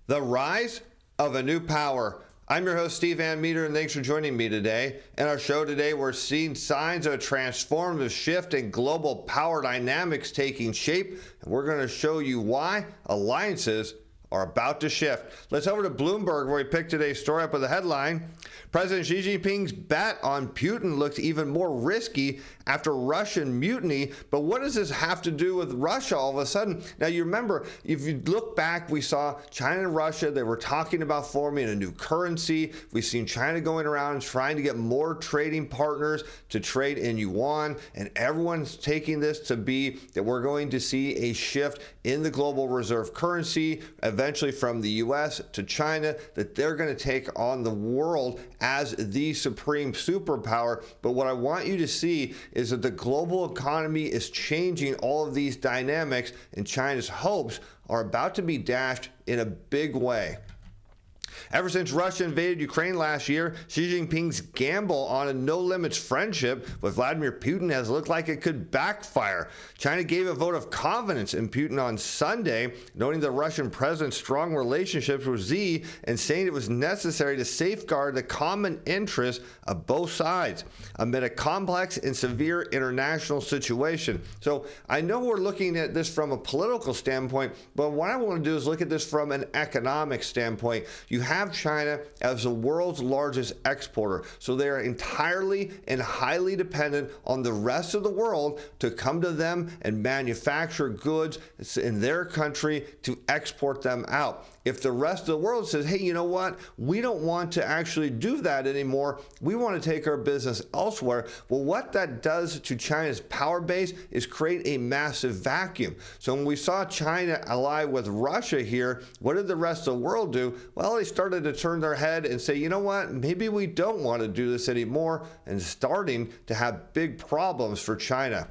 The rise of a new power. I'm your host, Steve Metre, and thanks for joining me today. In our show today, we're seeing signs of a transformative shift in global power dynamics taking shape, and we're going to show you why alliances are about to shift. Let's over to Bloomberg, where we picked today's story up with the headline. President Xi Jinping's bet on Putin looks even more risky after Russian mutiny. But what does this have to do with Russia all of a sudden? Now, you remember, if you look back, we saw China and Russia, they were talking about forming a new currency. We've seen China going around and trying to get more trading partners to trade in yuan. And everyone's taking this to be that we're going to see a shift in the global reserve currency, eventually from the US to China, that they're going to take on the world as the supreme superpower. But what I want you to see is that the global economy is changing all of these dynamics, and China's hopes are about to be dashed in a big way. Ever since Russia invaded Ukraine last year, Xi Jinping's gamble on a no-limits friendship with Vladimir Putin has looked like it could backfire. China gave a vote of confidence in Putin on Sunday, noting the Russian president's strong relationships with Xi and saying it was necessary to safeguard the common interests of both sides amid a complex and severe international situation. So I know we're looking at this from a political standpoint, but what I want to do is look at this from an economic standpoint. You have China as the world's largest exporter, so they are entirely and highly dependent on the rest of the world to come to them and manufacture goods in their country to export them out. If the rest of the world says, hey, you know what, we don't want to actually do that anymore, we want to take our business elsewhere, well, what that does to China's power base is create a massive vacuum. So when we saw China ally with Russia here, what did the rest of the world do? Well, they started to turn their head and say, you know what, maybe we don't want to do this anymore, and starting to have big problems for China.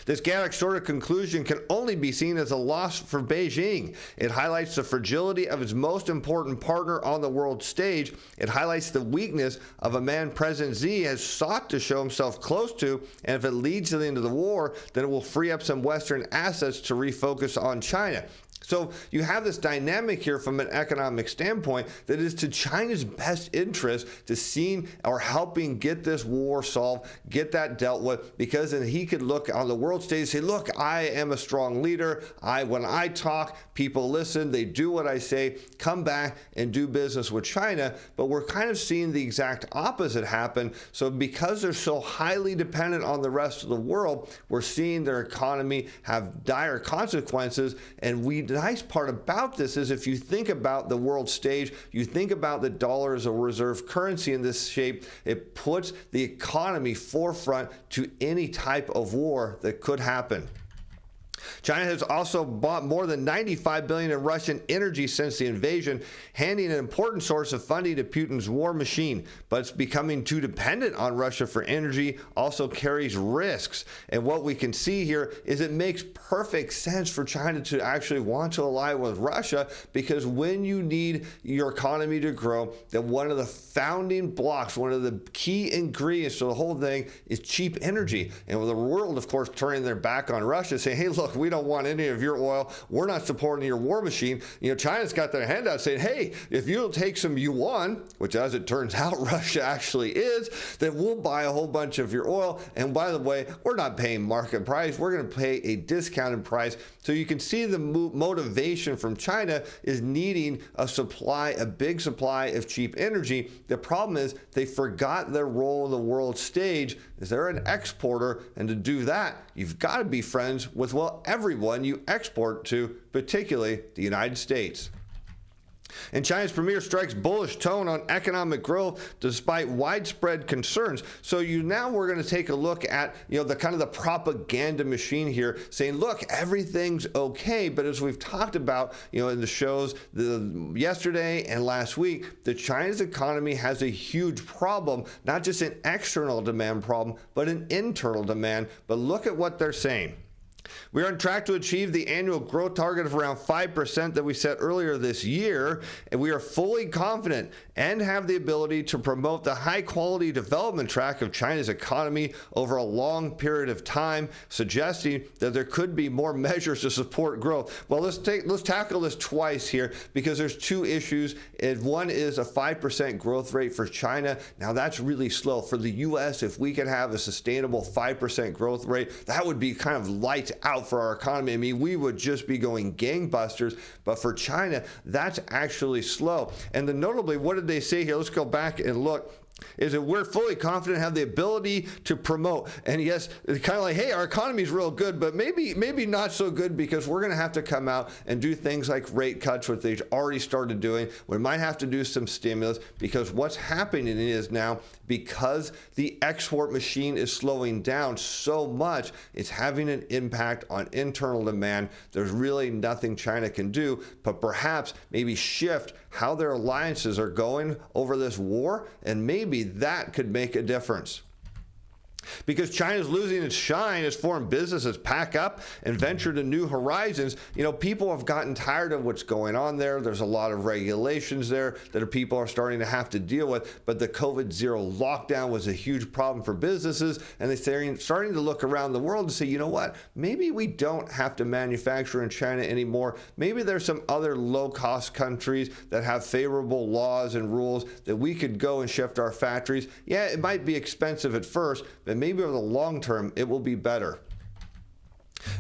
This chaotic sort of conclusion can only be seen as a loss for Beijing. It highlights the fragility of its most important partner on the world stage. It highlights the weakness of a man President Xi has sought to show himself close to, and if it leads to the end of the war, then it will free up some Western assets to refocus on China. So you have this dynamic here from an economic standpoint that is to China's best interest to seeing or helping get this war solved, get that dealt with, because then he could look on the world stage and say, look, I am a strong leader. When I talk, people listen, they do what I say, come back and do business with China. But we're kind of seeing the exact opposite happen. So because they're so highly dependent on the rest of the world, we're seeing their economy have dire consequences. And the nice part about this is if you think about the world stage, you think about the dollar as a reserve currency in this shape, it puts the economy forefront to any type of war that could happen. China has also bought more than $95 billion in Russian energy since the invasion, handing an important source of funding to Putin's war machine. But it's becoming too dependent on Russia for energy also carries risks. And what we can see here is it makes perfect sense for China to actually want to ally with Russia, because when you need your economy to grow, then one of the founding blocks, one of the key ingredients to the whole thing is cheap energy. And with the world, of course, turning their back on Russia, saying, hey, look, we don't want any of your oil. We're not supporting your war machine. You know, China's got their hand out saying, hey, if you'll take some yuan, which as it turns out, Russia actually is, then we'll buy a whole bunch of your oil. And by the way, we're not paying market price. We're going to pay a discounted price. So you can see the motivation from China is needing a big supply of cheap energy. The problem is they forgot their role in the world stage is they're an exporter. And to do that, you've got to be friends with, well, everyone you export to, particularly the United States. And China's premier strikes bullish tone on economic growth despite widespread concerns. So we're going to take a look at, the kind of the propaganda machine here, saying, look, everything's okay. But as we've talked about, in the shows yesterday and last week, that China's economy has a huge problem, not just an external demand problem, but an internal demand. But look at what they're saying. We are on track to achieve the annual growth target of around 5% that we set earlier this year, and we are fully confident and have the ability to promote the high-quality development track of China's economy over a long period of time, suggesting that there could be more measures to support growth. Well, let's tackle this twice here because there's two issues. And one is a 5% growth rate for China. Now, that's really slow. For the U.S., if we could have a sustainable 5% growth rate, that would be kind of lights out for our economy. I mean, we would just be going gangbusters, but for China, that's actually slow. And then notably, what did they say here? Let's go back and look. Is that we're fully confident, have the ability to promote. And yes, it's kind of like, hey, our economy is real good, but maybe not so good because we're going to have to come out and do things like rate cuts, which they've already started doing. We might have to do some stimulus because what's happening is now, because the export machine is slowing down so much, it's having an impact on internal demand. There's really nothing China can do, but perhaps maybe shift how their alliances are going over this war, and maybe that could make a difference. Because China's losing its shine as foreign businesses pack up and venture to new horizons. You know, people have gotten tired of what's going on there. There's a lot of regulations there that people are starting to have to deal with. But the COVID-0 lockdown was a huge problem for businesses, and they're starting to look around the world and say, you know what, maybe we don't have to manufacture in China anymore. Maybe there's some other low-cost countries that have favorable laws and rules that we could go and shift our factories. Yeah, it might be expensive at first, but maybe over the long term, it will be better.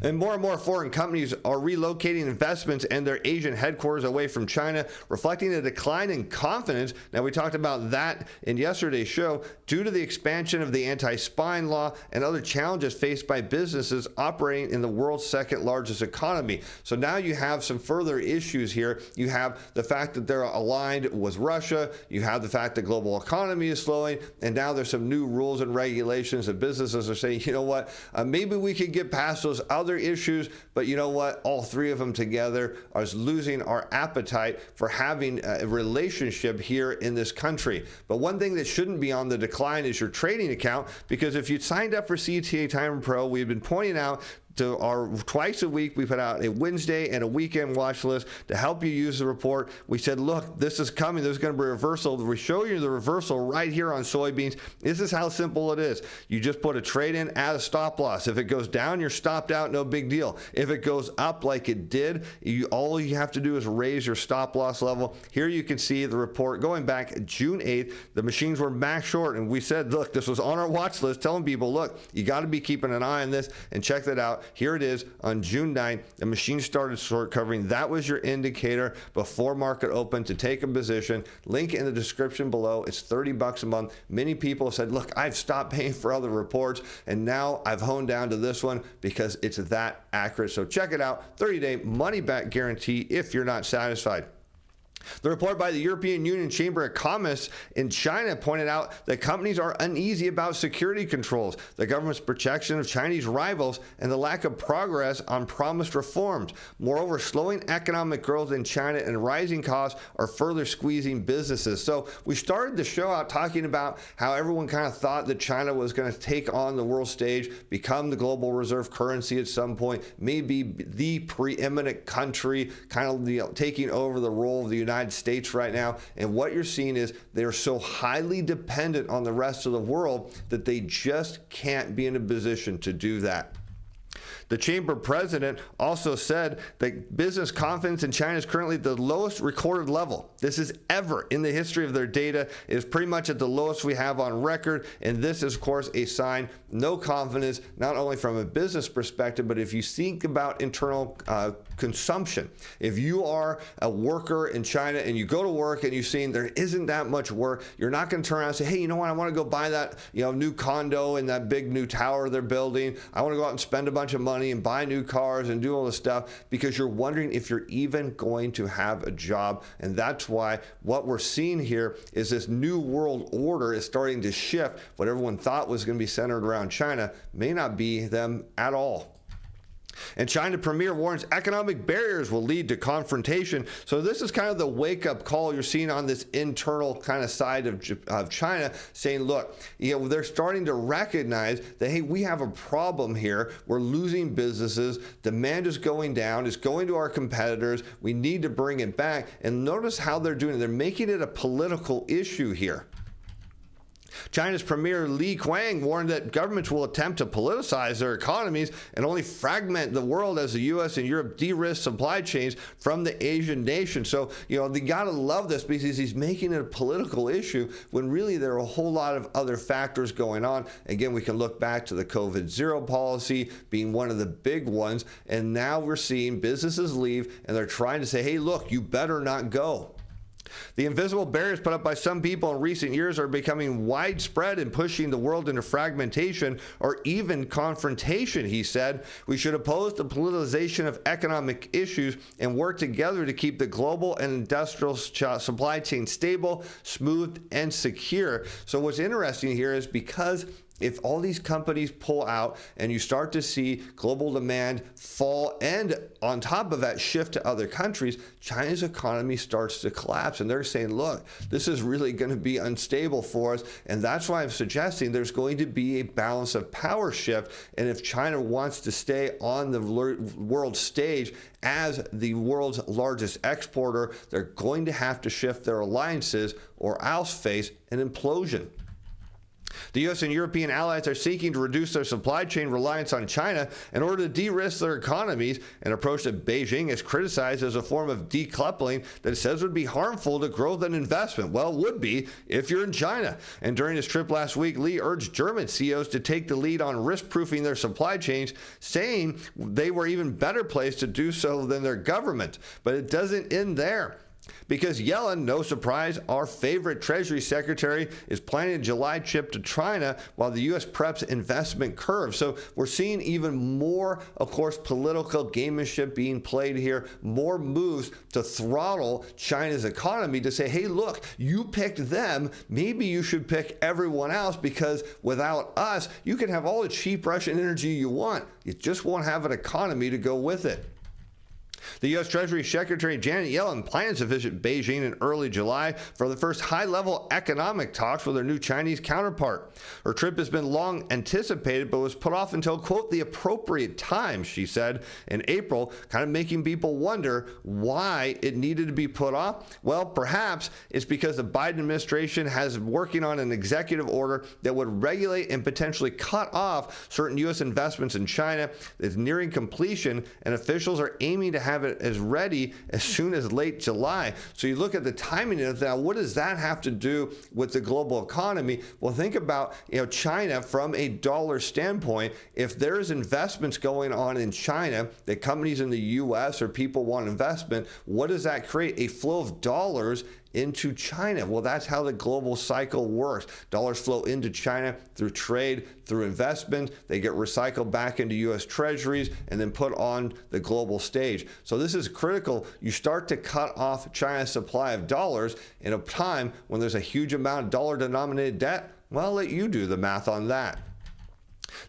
And more foreign companies are relocating investments and their Asian headquarters away from China, reflecting a decline in confidence. Now, we talked about that in yesterday's show due to the expansion of the anti-spying law and other challenges faced by businesses operating in the world's second largest economy. So now you have some further issues here. You have the fact that they're aligned with Russia. You have the fact that global economy is slowing. And now there's some new rules and regulations that businesses are saying, you know what, maybe we could get past those other issues, but you know what? All three of them together are losing our appetite for having a relationship here in this country. But one thing that shouldn't be on the decline is your trading account, because if you signed up for CTA-Timer Pro, we've been pointing out to our twice a week, we put out a Wednesday and a weekend watch list to help you use the report. We said, look, this is coming. There's going to be a reversal. We show you the reversal right here on soybeans. This is how simple it is. You just put a trade in, add a stop loss. If it goes down, you're stopped out, no big deal. If it goes up like it did, all you have to do is raise your stop loss level. Here you can see the report going back June 8th. The machines were max short, and we said, look, this was on our watch list, telling people, look, you got to be keeping an eye on this, and check that out. Here it is on June 9th. The machine started short covering. That was your indicator before market open to take a position. Link in the description below. It's $30 a month. Many people said, look, I've stopped paying for other reports, and now I've honed down to this one because it's that accurate. So check it out. 30-day money-back guarantee if you're not satisfied. The report by the European Union Chamber of Commerce in China pointed out that companies are uneasy about security controls, the government's protection of Chinese rivals, and the lack of progress on promised reforms. Moreover, slowing economic growth in China and rising costs are further squeezing businesses. So we started the show out talking about how everyone kind of thought that China was going to take on the world stage, become the global reserve currency at some point, maybe the preeminent country, kind of taking over the role of the United States right now. And what you're seeing is they're so highly dependent on the rest of the world that they just can't be in a position to do that. The chamber president also said that business confidence in China is currently at the lowest recorded level. This is ever in the history of their data. It is pretty much at the lowest we have on record. And this is, of course, a sign, no confidence, not only from a business perspective, but if you think about internal consumption. If you are a worker in China and you go to work and you've seen there isn't that much work, you're not going to turn around and say, hey, you know what? I want to go buy that, new condo in that big new tower they're building. I want to go out and spend a bunch of money and buy new cars and do all this stuff, because you're wondering if you're even going to have a job. And that's why what we're seeing here is this new world order is starting to shift. What everyone thought was going to be centered around China may not be them at all. And China Premier warns economic barriers will lead to confrontation. So this is kind of the wake-up call you're seeing on this internal kind of side of China, saying, look, they're starting to recognize that, hey, we have a problem here. We're losing businesses. Demand is going down. It's going to our competitors. We need to bring it back. And notice how they're doing it. They're making it a political issue here. China's Premier Li Qiang warned that governments will attempt to politicize their economies and only fragment the world as the U.S. and Europe de-risk supply chains from the Asian nations. So, they got to love this because he's making it a political issue when really there are a whole lot of other factors going on. Again, we can look back to the COVID-0 policy being one of the big ones. And now we're seeing businesses leave and they're trying to say, hey, look, you better not go. The invisible barriers put up by some people in recent years are becoming widespread and pushing the world into fragmentation or even confrontation, he said. We should oppose the politicization of economic issues and work together to keep the global and industrial supply chain stable, smooth, and secure. So what's interesting here is because if all these companies pull out and you start to see global demand fall and on top of that shift to other countries, China's economy starts to collapse. And they're saying, look, this is really going to be unstable for us. And that's why I'm suggesting there's going to be a balance of power shift. And if China wants to stay on the world stage as the world's largest exporter, they're going to have to shift their alliances or else face an implosion. The U.S. and European allies are seeking to reduce their supply chain reliance on China in order to de-risk their economies, an approach that Beijing has criticized as a form of decoupling that it says would be harmful to growth and investment. Well, it would be if you're in China. And during his trip last week, Li urged German CEOs to take the lead on risk-proofing their supply chains, saying they were even better placed to do so than their government. But it doesn't end there. Because Yellen, no surprise, our favorite Treasury Secretary, is planning a July trip to China while the U.S. preps investment curve. So we're seeing even more, of course, political gamemanship being played here, more moves to throttle China's economy to say, hey, look, you picked them. Maybe you should pick everyone else because without us, you can have all the cheap Russian energy you want. You just won't have an economy to go with it. The U.S. Treasury Secretary Janet Yellen plans to visit Beijing in early July for the first high-level economic talks with her new Chinese counterpart. Her trip has been long anticipated, but was put off until, quote, the appropriate time, she said, in April, kind of making people wonder why it needed to be put off. Well, perhaps it's because the Biden administration has working on an executive order that would regulate and potentially cut off certain U.S. investments in China. It's nearing completion, and officials are aiming to have it as ready as soon as late July. So you look at the timing of that. What does that have to do with the global economy? Well, think about China from a dollar standpoint. If there's investments going on in China that companies in the U.S. or people want investment, what does that create? A flow of dollars into China. Well, that's how the global cycle works. Dollars flow into China through trade, through investment. They get recycled back into U.S. treasuries and then put on the global stage. So this is critical. You start to cut off China's supply of dollars in a time when there's a huge amount of dollar-denominated debt. Well, I'll let you do the math on that.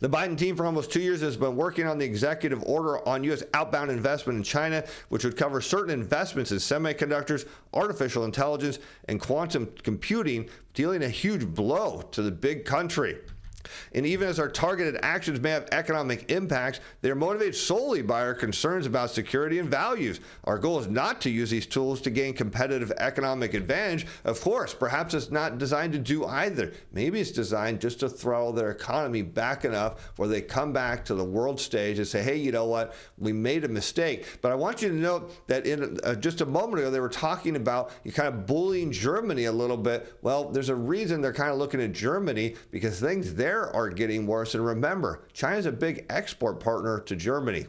The Biden team for almost 2 years has been working on the executive order on U.S. outbound investment in China, which would cover certain investments in semiconductors, artificial intelligence, and quantum computing, dealing a huge blow to the big country. And even as our targeted actions may have economic impacts, they are motivated solely by our concerns about security and values. Our goal is not to use these tools to gain competitive economic advantage. Of course, perhaps it's not designed to do either. Maybe it's designed just to throttle their economy back enough where they come back to the world stage and say, hey, you know what? We made a mistake. But I want you to note that in just a moment ago, they were talking about you kind of bullying Germany a little bit. Well, there's a reason they're kind of looking at Germany, because things there are getting worse. And remember, China's a big export partner to Germany.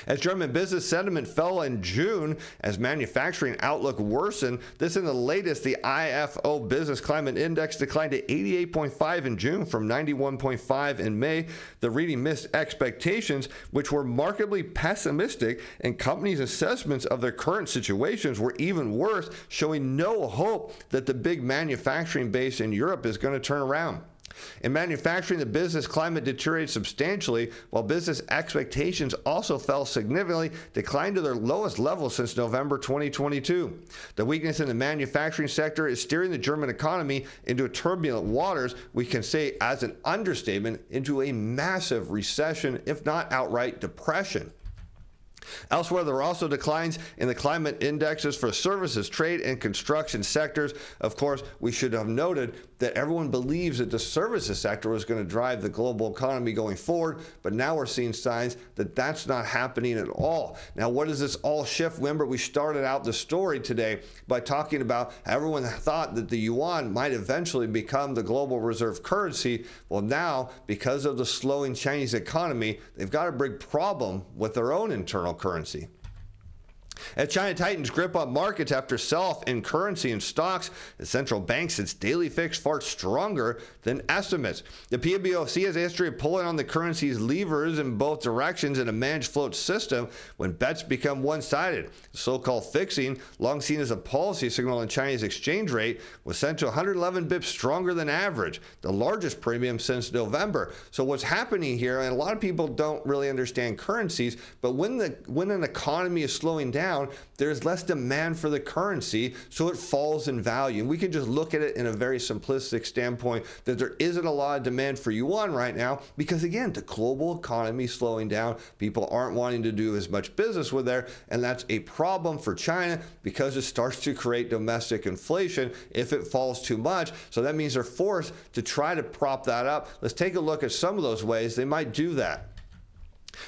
As German business sentiment fell in June as manufacturing outlook worsened, this in the latest, the IFO Business Climate Index declined to 88.5 in June from 91.5 in May. The reading missed expectations, which were markedly pessimistic, and companies' assessments of their current situations were even worse, showing no hope that the big manufacturing base in Europe is going to turn around. In manufacturing, the business climate deteriorated substantially, while business expectations also fell significantly, declined to their lowest level since November 2022. The weakness in the manufacturing sector is steering the German economy into turbulent waters, we can say as an understatement, into a massive recession, if not outright depression. Elsewhere, there were also declines in the climate indexes for services, trade, and construction sectors. Of course, we should have noted that everyone believes that the services sector was going to drive the global economy going forward, but now we're seeing signs that that's not happening at all. Now, what does this all shift? Remember, we started out the story today by talking about how everyone thought that the yuan might eventually become the global reserve currency. Well, now, because of the slowing Chinese economy, they've got a big problem with their own internal currency. As China tightens grip on markets after sell-off in currency and stocks, the central bank says daily fix far stronger than estimates. The PBOC has a history of pulling on the currency's levers in both directions in a managed float system when bets become one-sided. The so-called fixing, long seen as a policy signal on China's exchange rate, was sent to 111 bips stronger than average, the largest premium since November. So what's happening here, and a lot of people don't really understand currencies, but when an economy is slowing down, there's less demand for the currency, so it falls in value. And we can just look at it in a very simplistic standpoint that there isn't a lot of demand for yuan right now because, again, the global economy is slowing down. People aren't wanting to do as much business with there, and that's a problem for China because it starts to create domestic inflation if it falls too much. So that means they're forced to try to prop that up. Let's take a look at some of those ways they might do that.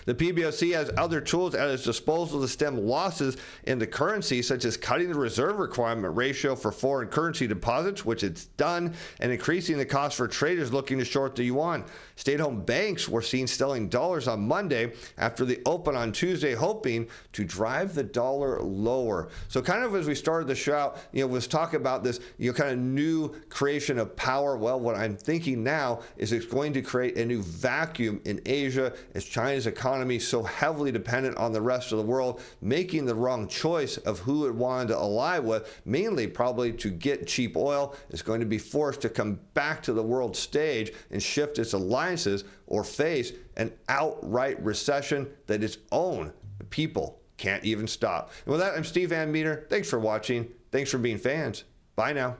The PBOC has other tools at its disposal to stem losses in the currency, such as cutting the reserve requirement ratio for foreign currency deposits, which it's done, and increasing the cost for traders looking to short the yuan. State-owned banks were seen selling dollars on Monday after the open on Tuesday, hoping to drive the dollar lower. So kind of as we started the show out, let's talk about this, kind of new creation of power. Well, what I'm thinking now is it's going to create a new vacuum in Asia as China's economy so heavily dependent on the rest of the world, making the wrong choice of who it wanted to ally with, mainly probably to get cheap oil, is going to be forced to come back to the world stage and shift its alliances or face an outright recession that its own people can't even stop. And with that, I'm Steve Van Meter. Thanks for watching. Thanks for being fans. Bye now.